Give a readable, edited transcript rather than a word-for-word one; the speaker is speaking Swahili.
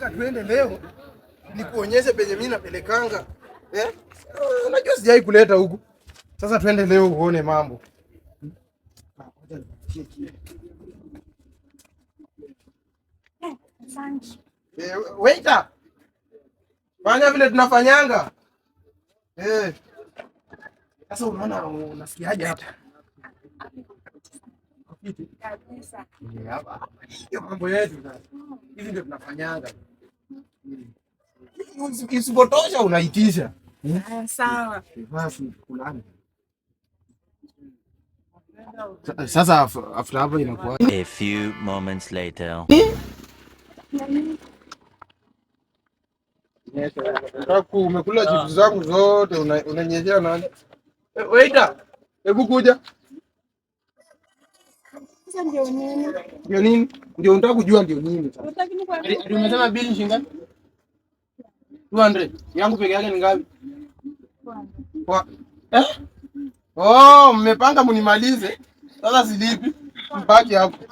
nataka tuende leo nikuonyeshe penye mimi napelekanga. Unajua sijai kuleta huku. Sasa tuende leo uone mambo. Waiter. Fanya vile tunafanyanga. Sasa unaona unasikiaje hapa? Kabisa. Hapa. Hiyo mambo yetu sasa. Hivi ndio tunafanyanga. Isipotosha unaitisha. Sawa. Basi kulani. Sasa after hapo inakuwa a few moments later. Umekula chips zangu zote unanyeshea nani? Waiter, hebu kuja. Sasa ndio nini? Ndio nini? Ndio unataka kujua ndio nini sasa? Unataka Umesema bili shilingi ngapi? 200. Yangu peke yake ni ngapi? Mmepanga mnimalize. Sasa silipi. Mbaki hapo.